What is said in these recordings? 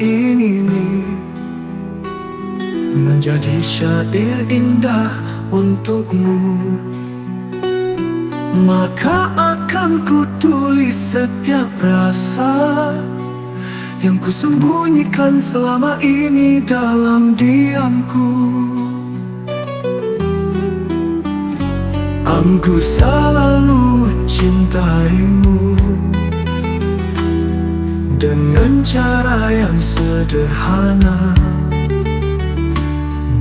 ini nih menjadi syair indah untukmu. Maka akan ku tulis setiap rasa yang ku sembunyikan selama ini dalam diamku. Aku selalu mencintaimu dengan cara yang sederhana,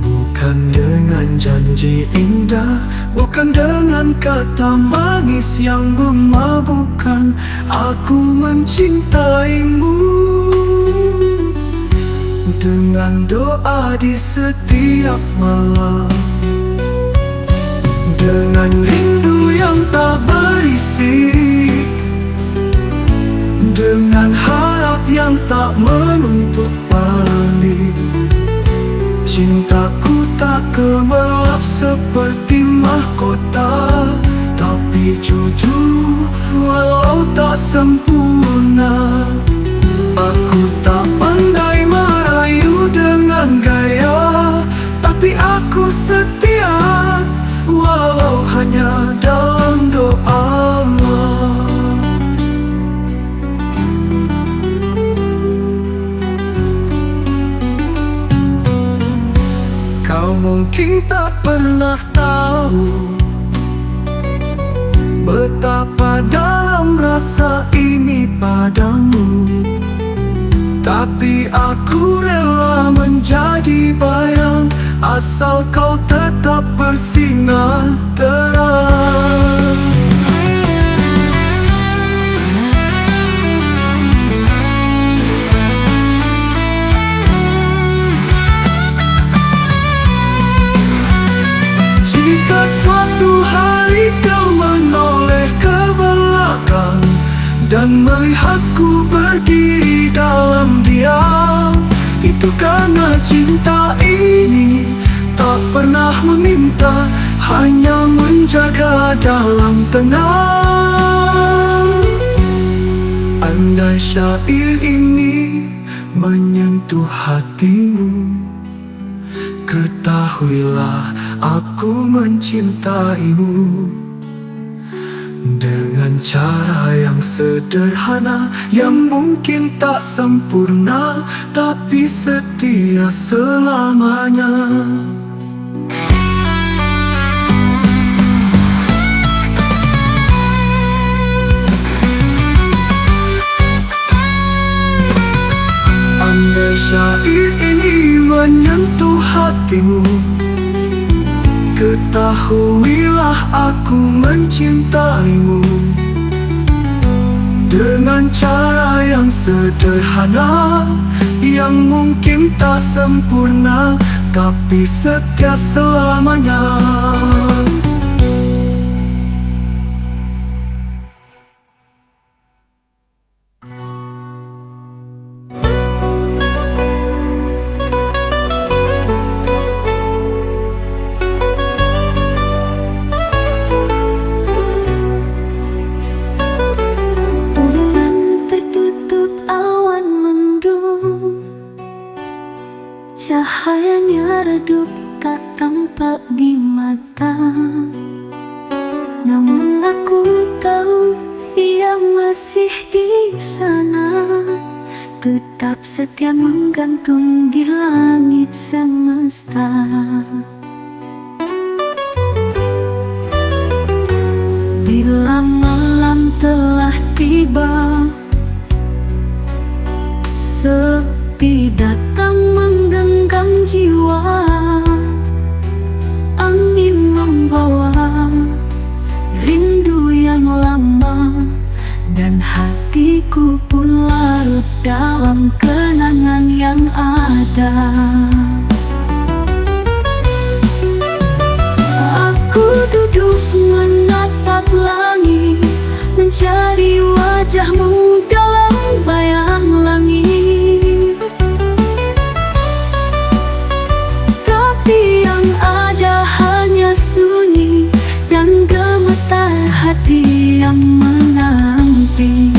bukan dengan janji indah, bukan dengan kata manis yang memabukkan. Aku mencintaimu dengan doa di setiap malam, dengan rindu yang tak berisik, dengan harap yang tak menuntut balik. Cintaku tak gemerlap seperti mahkota, tapi jujur walau tak sempurna. Aku tak pandai merayu dengan gaya, tapi aku setia walau hanya dalam doa. Kau mungkin tak pernah tahu betapa dalam rasa ini padamu, tapi aku rela menjadi bayang asal kau tetap bersinar terang. Jika suatu hari kau menoleh ke belakang dan melihatku berdiri dalam diam, itu karena cinta ini tak pernah meminta, hanya menjaga dalam tenang. Andai syair ini menyentuh hatimu, ketahuilah aku mencintaimu dengan cara yang sederhana, yang mungkin tak sempurna, tapi setia selamanya. Andai syair ini menyentuh hatimu, ketahuilah aku mencintaimu dengan cara yang sederhana, yang mungkin tak sempurna, tapi setia selamanya. Cahayanya redup tak tampak di mata, namun aku tahu ia masih di sana, tetap setia menggantung di langit semesta. Bila malam telah tiba, sepi datang menggenggam jiwa, angin membawa rindu yang lama, dan hatiku pun larut dalam kenangan yang ada. Aku duduk menatap langit, mencari wajahmu dalam bayang langit, tapi yang ada hanya sunyi dan gemetar hati yang menanti.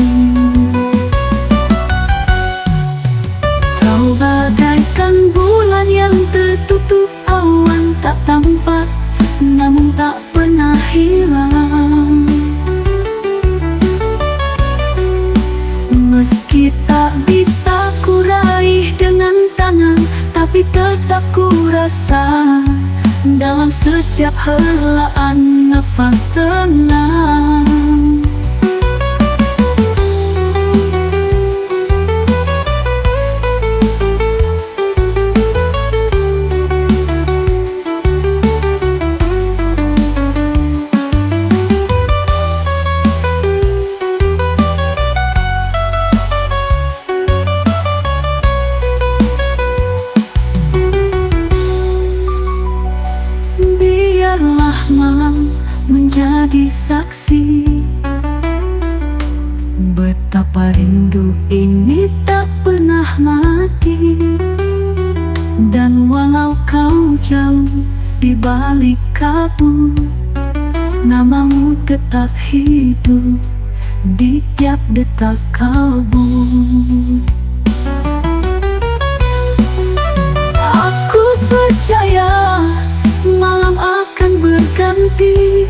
tampak, namun tak pernah hilang. Meski tak bisa kuraih dengan tangan, tapi tetap ku rasa dalam setiap helaan nafas tenang. Biarlah malam menjadi saksi betapa rindu ini tak pernah mati. Dan walau kau jauh di balik kabut, namamu tetap hidup di tiap detak kalbu. Aku percaya malam akan berganti,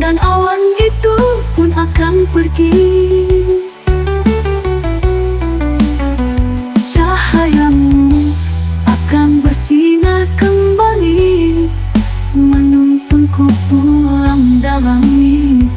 dan awan itu pun akan pergi. Cahayamu akan bersinar kembali, menuntunku pulang dalam mimpi.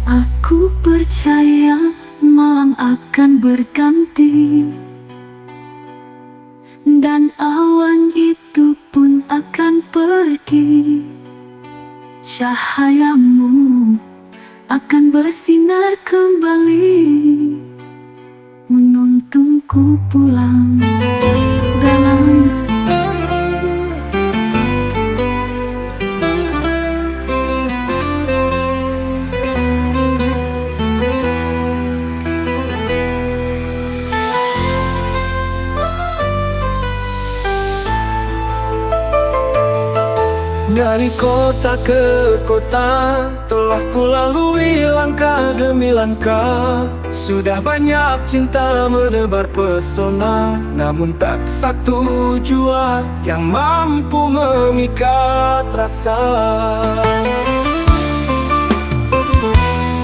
Aku percaya malam akan berganti, dan awan itu pun akan pergi. Cahayamu akan bersinar kembali, menuntunku pulang dalam. Dari kota ke kota telah kulalui langkah demi langkah. Sudah banyak cinta menebar pesona, namun tak satu jua yang mampu memikat rasa.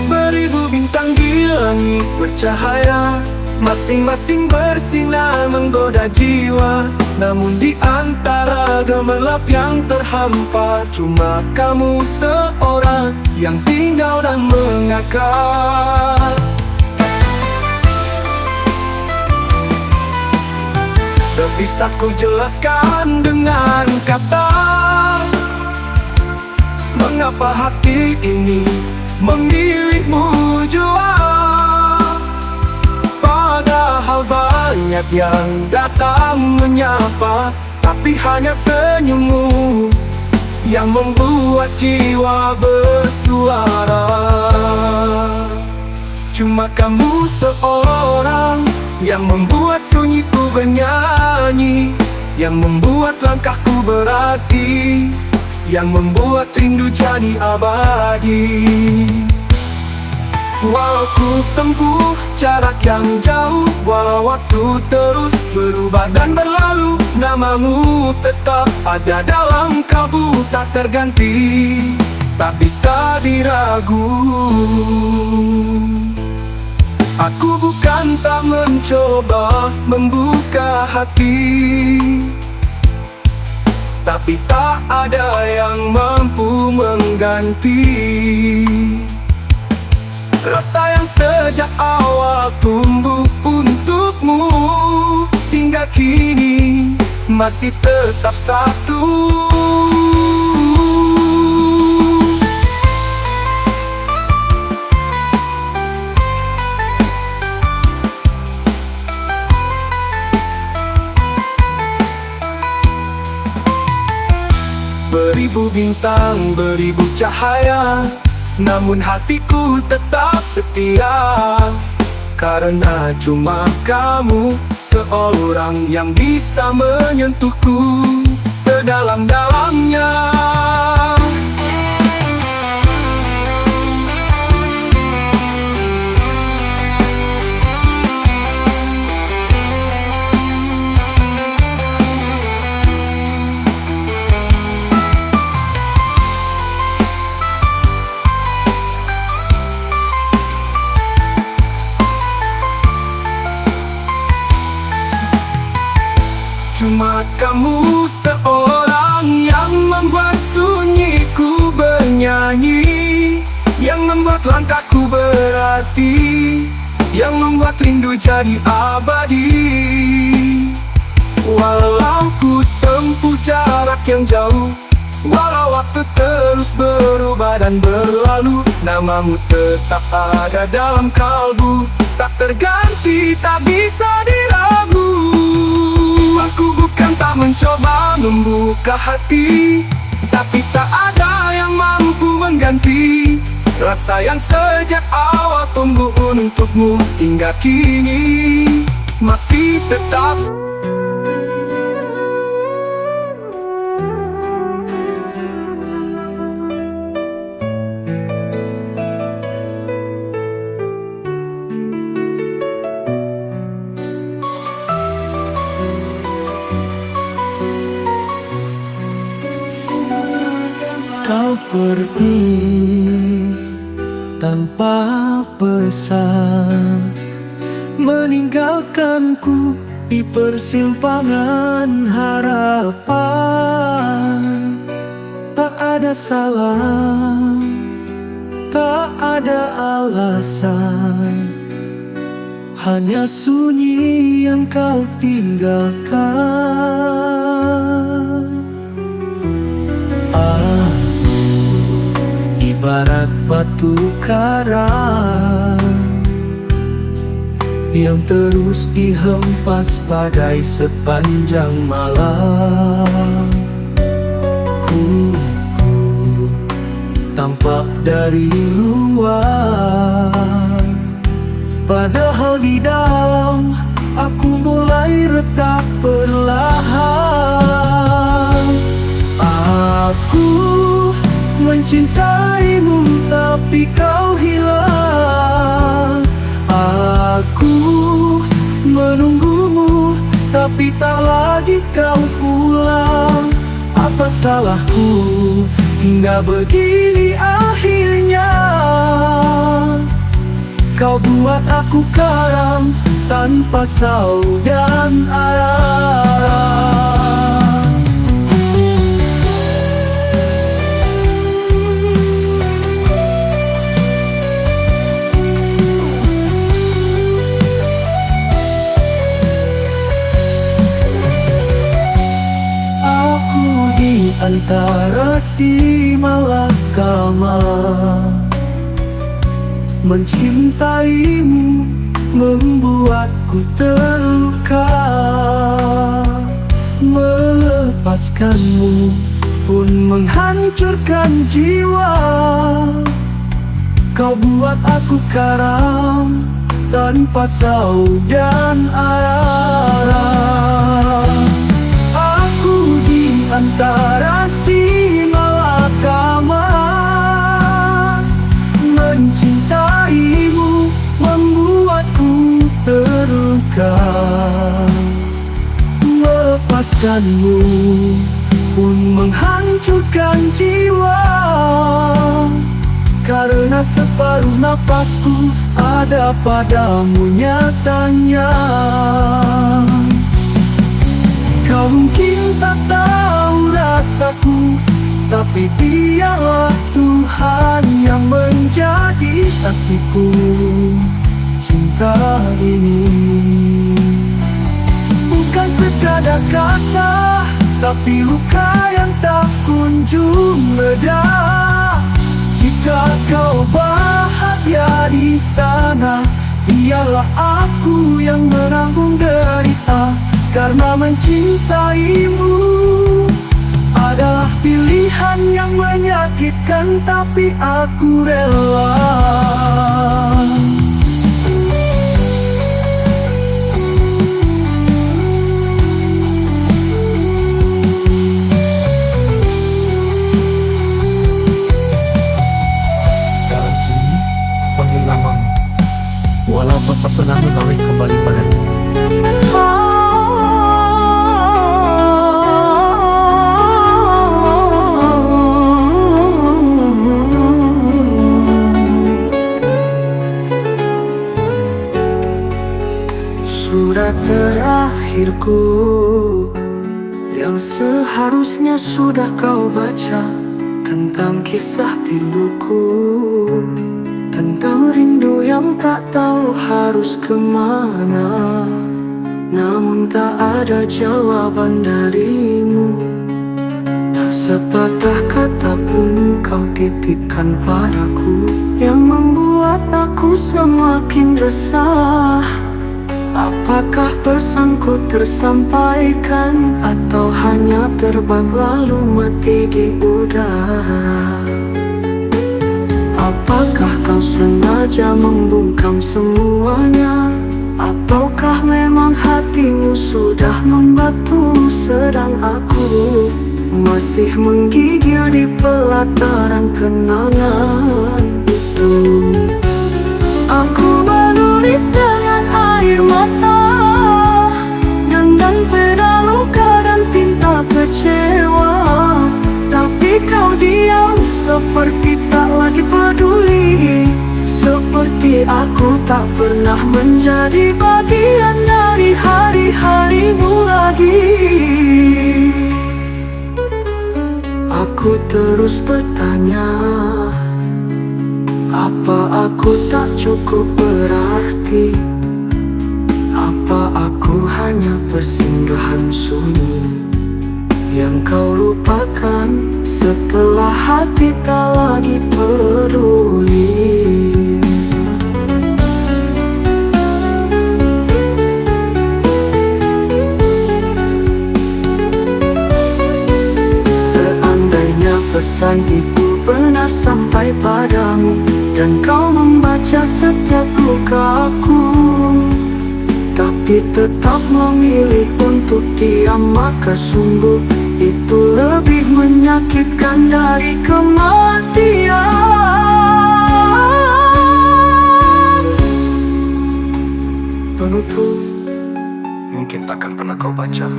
Beribu bintang di langit bercahaya, masing-masing bersinar menggoda jiwa. Namun di antara gemerlap yang terhampar, cuma kamu seorang yang tinggal dan mengakar. Tak bisa ku jelaskan dengan kata, mengapa hati ini memilihmu jua. Padahal banyak yang datang menyapa, tapi hanya senyummu yang membuat jiwa bersuara. Cuma kamu seorang yang membuat sunyiku bernyanyi, yang membuat langkahku berarti, yang membuat rindu jadi abadi. Walau ku tempuh jarak yang jauh, walau waktu terus berubah dan berlalu, namamu tetap ada dalam kalbu, tak terganti, tak bisa diragu. Aku bukan tak mencoba membuka hati, tapi tak ada yang mampu mengganti rasa yang sejak awal tumbuh untukmu, hingga kini masih tetap satu. Beribu bintang, beribu cahaya, namun hatiku tetap setia. Karena cuma kamu seorang yang bisa menyentuhku sedalam-dalamnya. Cuma kamu seorang yang membuat sunyiku bernyanyi, yang membuat langkahku berarti, yang membuat rindu jadi abadi. Walau ku tempuh jarak yang jauh, walau waktu terus berubah dan berlalu, namamu tetap ada dalam kalbu, tak terganti, tak bisa diragu. Aku bukan tak mencoba membuka hati, tapi tak ada yang mampu mengganti rasa yang sejak awal tumbuh untukmu hingga kini masih tetap. Kau pergi tanpa pesan, meninggalkanku di persimpangan harapan. Tak ada salah, tak ada alasan, hanya sunyi yang kau tinggalkan. Ibarat batu karang yang terus dihempas badai sepanjang malam. Ku tampak dari luar, padahal di dalam aku mulai retak perlahan. Aku mencintaimu tapi kau hilang. Aku menunggumu tapi tak lagi kau pulang. Apa salahku hingga begini akhirnya? Kau buat aku karam tanpa saud dan arah. Antara si malakama, mencintaimu membuatku terluka. Melepaskanmu pun menghancurkan jiwa. Kau buat aku karam tanpa saud dan arah. Antara si malakama, mencintaimu membuatku terluka. Melepaskanmu pun menghancurkan jiwa. Karena separuh nafasku ada padamu nyatanya. Kau mungkin tak tahu rasaku, tapi biarlah Tuhan yang menjadi saksiku. Cinta ini bukan sekadar kata, tapi luka yang tak kunjung reda. Jika kau bahagia di sana, biarlah aku yang menanggung derita. Karena mencintaimu adalah pilihan menyakitkan, tapi aku rela. Dalam sunyi, panggil namamu, walau tak pernah mengawin kembali padaku. Surat terakhirku yang seharusnya sudah kau baca, tentang kisah piluku, tentang rindu yang tak tahu harus kemana. Namun tak ada jawaban darimu, tak sepatah kata pun kau titipkan padaku, yang membuat aku semakin resah. Apakah pesanku tersampaikan, atau hanya terbang lalu mati di udara? Apakah kau sengaja membungkam semuanya, ataukah memang hatimu sudah membatu, sedang aku masih menggigil di pelataran kenangan itu? Aku menulis dengan air mata, dengan peda luka dan tinta kecewa, tapi kau diam seperti tak lagi peduli, seperti aku tak pernah menjadi bagian dari hari-harimu lagi. Aku terus bertanya, apa aku tak cukup berarti? Apa aku hanya persinggahan sunyi yang kau lupakan setelah hati tak lagi peduli? Seandainya pesan itu benar sampai padamu, dan kau membaca setiap lukaku, tapi tetap memilih untuk diam, maka sungguh itu lebih menyakitkan dari kematian. Penutup mungkin takkan pernah kau baca,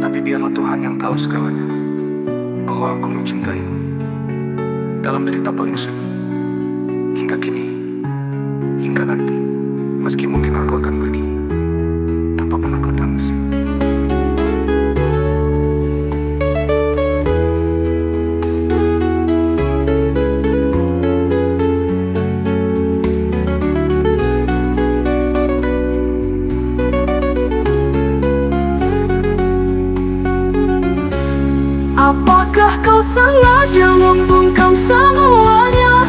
tapi biarlah Tuhan yang tahu segalanya, bahwa aku mencintaimu dalam derita paling sunyi. Hingga kini, hingga nanti, meski mungkin aku akan pergi tanpa pernah kau tangisi. Apakah kau sengaja membungkam semuanya,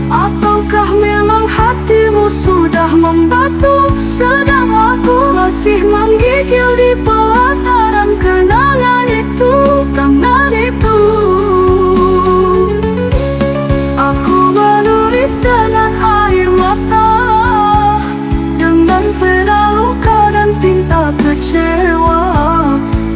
ataukah memang hatimu sudah membatu, sedang aku masih menggigil di pelataran kenangan itu, kenangan itu. Aku menulis dengan air mata, dengan peda luka dan tinta kecewa,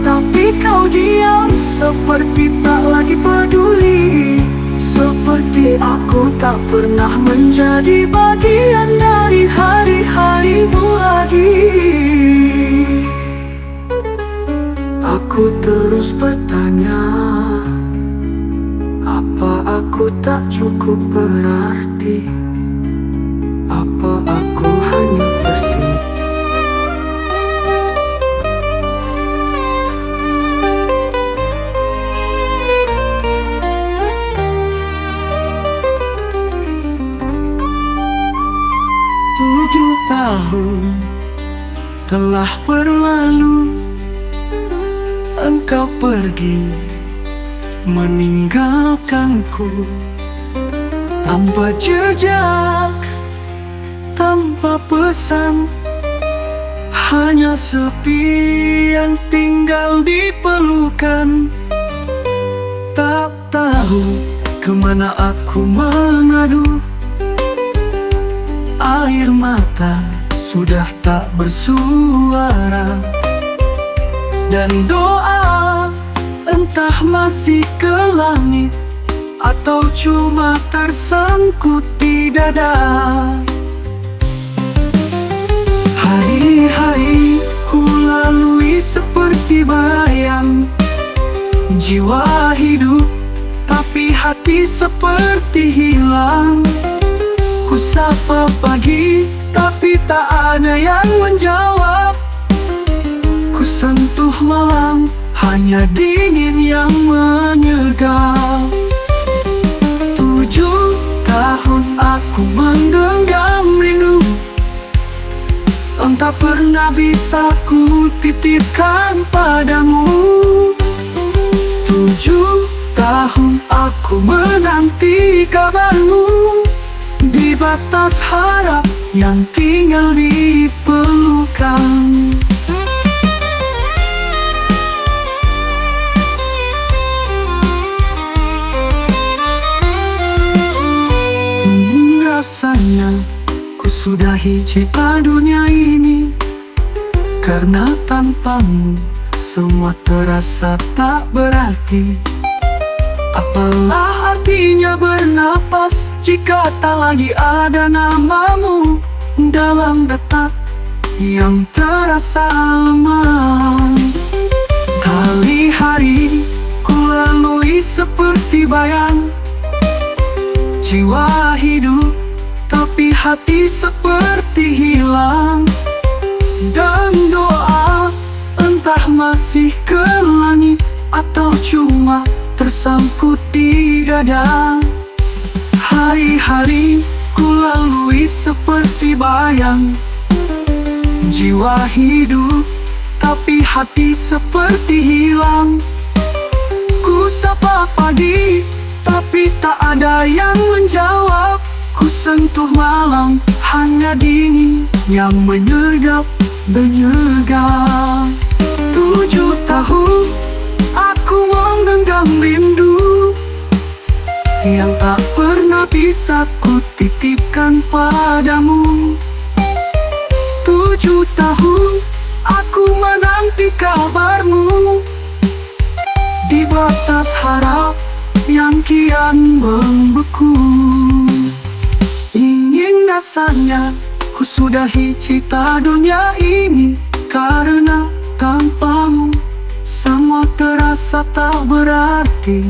tapi kau diam seperti tak lagi peduli, seperti aku tak pernah menjadi bagian dari hari-harimu lagi. Aku terus bertanya, apa aku tak cukup berarti? Apa aku hanya bersinggungan? Tahun telah berlalu, engkau pergi meninggalkanku tanpa jejak, tanpa pesan, hanya sepi yang tinggal di pelukan. Tak tahu Kemana aku mengadu? Air mata sudah tak bersuara, dan doa entah masih ke langit atau cuma tersangkut di dada. Hari-hari ku lalui seperti bayang, jiwa hidup tapi hati seperti hilang. Ku sapa pagi tapi tak ada yang menjawab. Ku sentuh malam, hanya dingin yang menyergap. 7 tahun aku menggenggam rindu, entah pernah bisa ku titipkan padamu. 7 tahun aku menanti kabarmu, di batas harap yang tinggal di pelukan. Rasanya ku sudahi cita dunia ini, karena tanpamu semua terasa tak berarti. Apalah artinya bernapas jika tak lagi ada namamu dalam detak yang terasa lemas. Hari-hari ku lalui seperti bayang, jiwa hidup tapi hati seperti hilang. Dan doa entah masih ke langit atau cuma tersangkut di dada. Hari-hari ku lalui seperti bayang, jiwa hidup tapi hati seperti hilang. Ku sapa pagi tapi tak ada yang menjawab. Ku sentuh malam, hanya dingin yang menyergap. 7 tahun aku menggenggam rindu, yang tak pernah bisa ku titipkan padamu. 7 tahun aku menanti kabarmu, di batas harap yang kian membeku. Ingin rasanya ku sudahi cita dunia ini, karena tanpamu semua terasa tak berarti.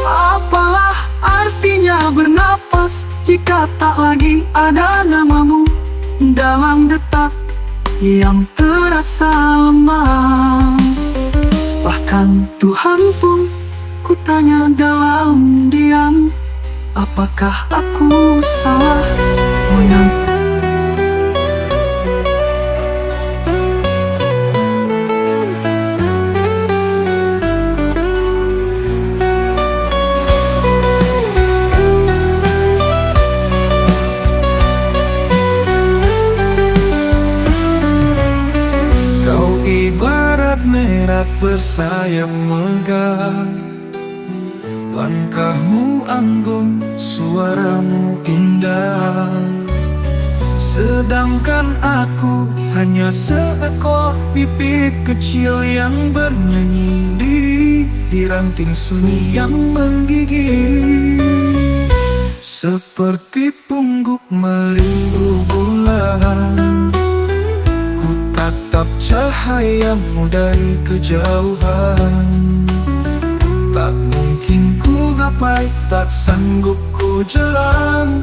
Apalah artinya bernapas jika tak lagi ada namamu dalam detak yang terasa lemas. Bahkan Tuhan pun ku tanya dalam diam, apakah aku salah menang? Kau ibarat merah bersayap megah, langkahmu anggun, suaramu indah. Sedangkan aku hanya seekor pipit kecil yang bernyanyi di ranting sunyi yang menggigit. Seperti pungguk merindu bulan, ku tatap cahayamu dari kejauhan. Tak mungkin ku gapai, tak sanggup ku jalan,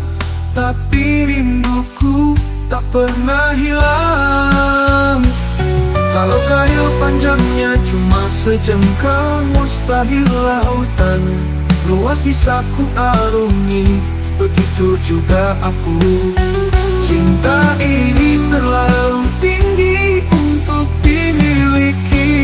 tapi rinduku tak pernah hilang. Kalau kayu panjangnya cuma sejengkal, mustahil lautan luas bisa ku arungi. Begitu juga aku, cinta ini terlalu tinggi untuk dimiliki.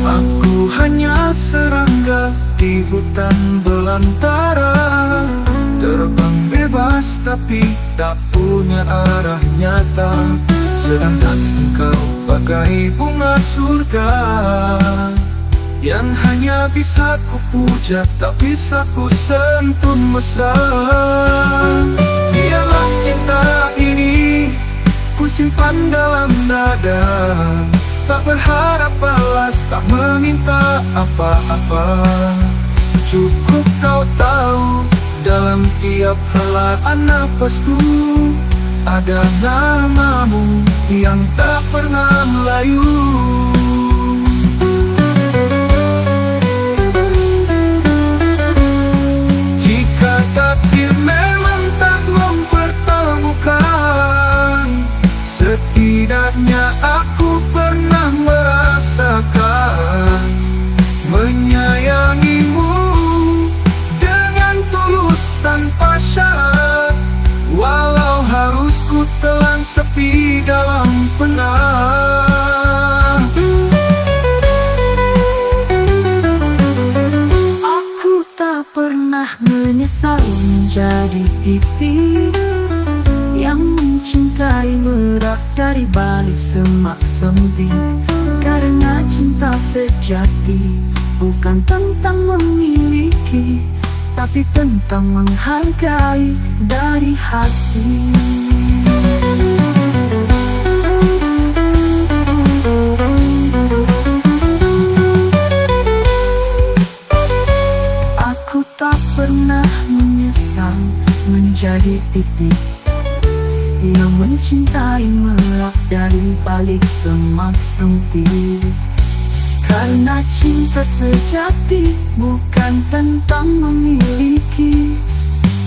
Aku hanya serangga di hutan belantara, terbang bebas tapi tak punya arah nyata. Sedangkan engkau bagai bunga surga yang hanya bisa ku puja, tak bisa ku sentuh mesra. Biarlah cinta ini ku simpan dalam dada, tak berharap balas, tak meminta apa-apa. Cukup kau tahu, dalam tiap helaan napasku ada namamu yang tak pernah melayu. Jika takdir memang tak mempertemukan, setidaknya aku pernah merasakan menyayangimu dengan tulus tanpa syarat. Walau harus ku telan sepi dalam penat, Aku tak pernah menyesal menjadi pipi yang mencintai merak dari balik semak sempit. Karena cinta sejati bukan tentang memiliki, tapi tentang menghargai dari hati. Aku tak pernah menyesal menjadi titik yang mencintai merak dari balik semak sempit. Karena cinta sejati bukan tentang memiliki,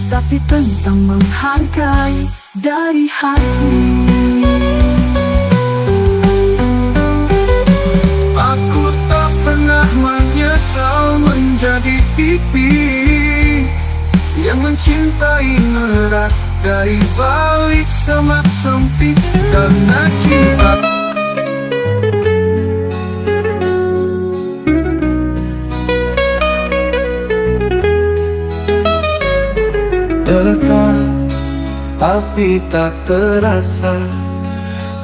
tapi tentang menghargai dari hati. aku tak pernah menyesal menjadi pipi yang mencintai merak dari balik semak sempit. Karena cinta dekat, tapi tak terasa.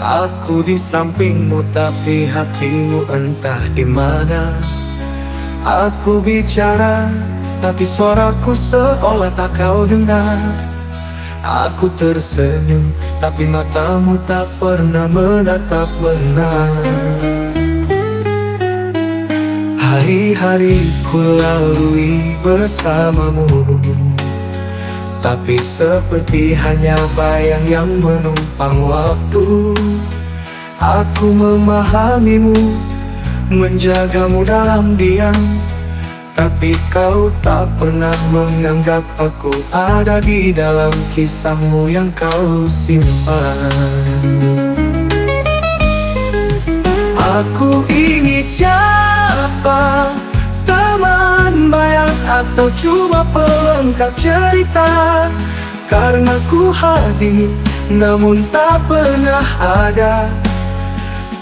Aku di sampingmu, tapi hatimu entah di mana. Aku bicara, tapi suaraku seolah tak kau dengar. Aku tersenyum, tapi matamu tak pernah menatap benar. Hari-hari ku lalui bersamamu, tapi seperti hanya bayang yang menumpang waktu. Aku memahamimu, menjagamu dalam diam, tapi kau tak pernah menganggap aku ada di dalam kisahmu yang kau simpan. Aku ini siapa? Teman bayang atau cuma pelengkap cerita? Karena ku hadir, namun tak pernah ada.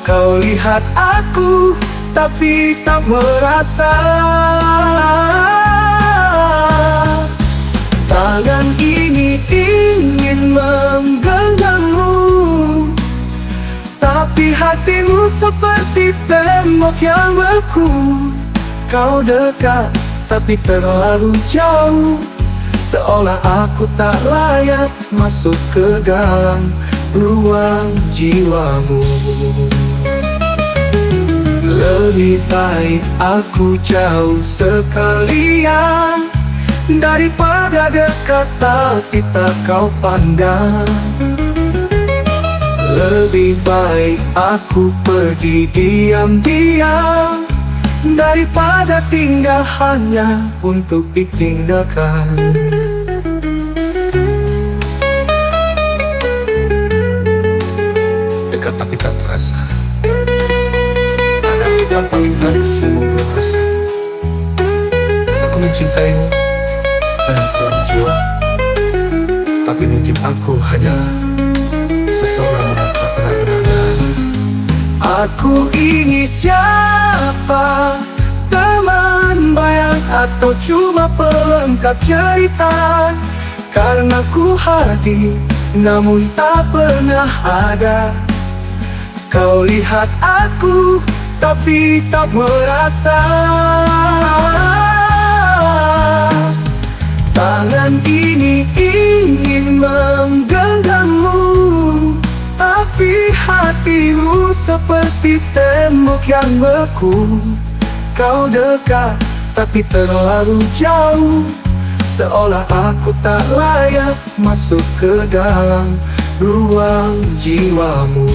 Kau lihat aku, tapi tak merasa. Tangan ini ingin menggenggammu, tapi hatimu seperti tembok yang beku. Kau dekat, tapi terlalu jauh, seolah aku tak layak masuk ke dalam ruang jiwamu. Lebih baik aku jauh sekalian daripada dekat tapi tak kau pandang. Lebih baik aku pergi diam-diam daripada tinggal hanya untuk ditinggalkan. Dekat tapi tak terasa, ada yang paling halus yang merasa. Aku mencintaimu dengan seorang jiwa, tapi mungkin aku hanya seseorang yang tak pernah kenal. Aku ini siapa? Teman bayang atau cuma pelengkap cerita? Karena ku hadir, namun tak pernah ada. Kau lihat aku, tapi tak merasa. Tangan ini ingin menggenggammu, tapi hatimu seperti tembok yang beku. Kau dekat, tapi terlalu jauh, seolah aku tak layak masuk ke dalam ruang jiwamu.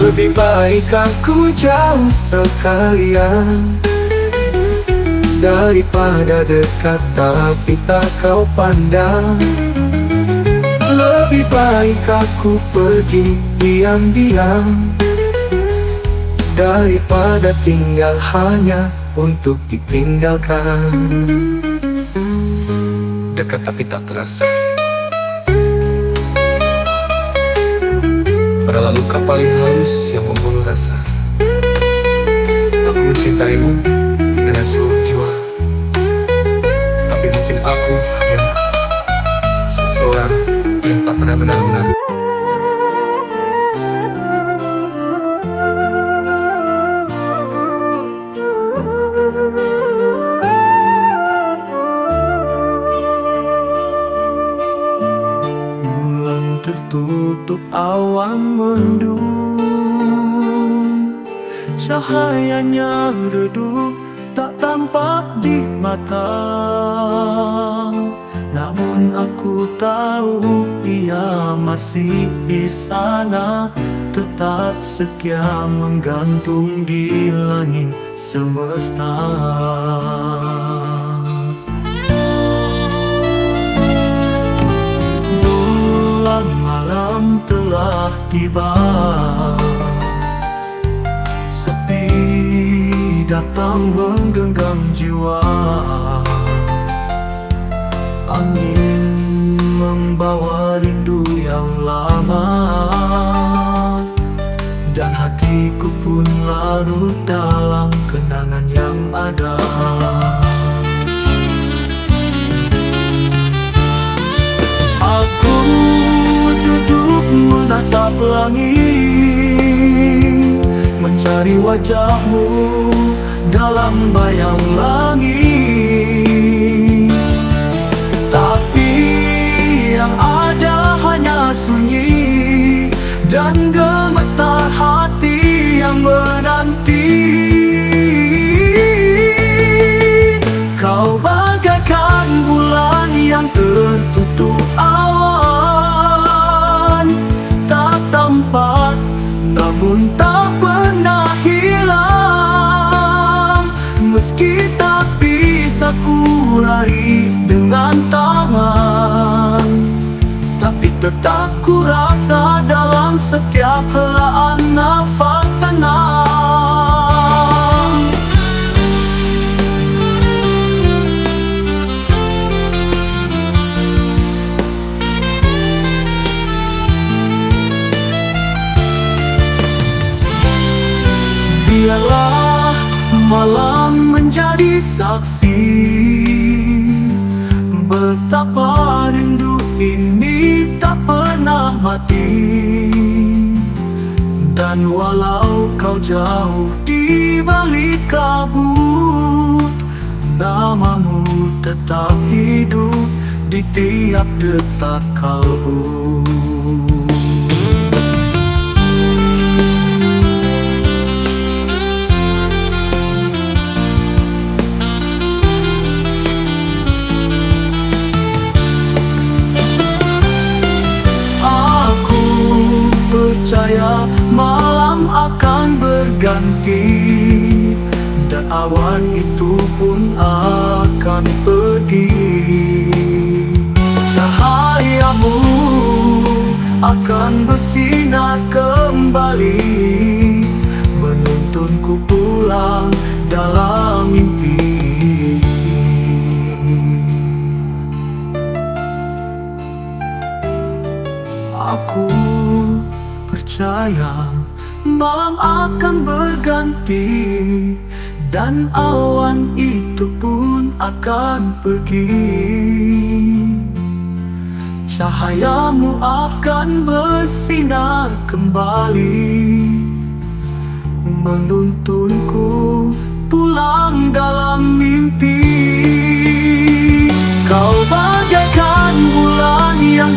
Lebih baik aku jauh sekalian, daripada dekat tapi tak kau pandang. Lebih baik aku pergi diam-diam, daripada tinggal hanya untuk ditinggalkan. Dekat tapi tak terasa, adalah luka paling halus yang membunuh rasa. Aku mencintaimu dengan seluruh jiwa, tapi mungkin aku hanya seseorang yang tak pernah benar-benar. Bulan tertutup awan mendung, cahayanya redup tak tampak di mata. Namun aku tahu ia masih di sana, tetap setia menggantung di langit semesta. Bulan malam telah tiba, sepi datang menggenggam jiwa. Angin membawa rindu yang lama, dan hatiku pun larut dalam kenangan yang ada. Aku duduk menatap langit, mencari wajahmu dalam bayang langit. Tapi yang ada hanya sunyi dan gemetar hati yang menanti. Kau bagaikan bulan yang tertutup awan, tak tampak namun tak pernah hilang. Meski tak bisa ku raih dengan tangan, tapi tetap ku rasa dalam setiap helaan nafas tenang. Biarlah malam menjadi saksi betapa rindu ini tak pernah mati. Dan walau kau jauh di balik kabut, namamu tetap hidup di tiap detak kalbu. Percaya malam akan berganti, dan awan itu pun akan pergi. Cahayamu akan bersinar kembali, menuntunku pulang dalam mimpi. Aku percaya malam akan berganti, dan awan itu pun akan pergi. Cahayamu akan bersinar kembali, menuntunku pulang dalam mimpi. Kau bagaikan bulan yang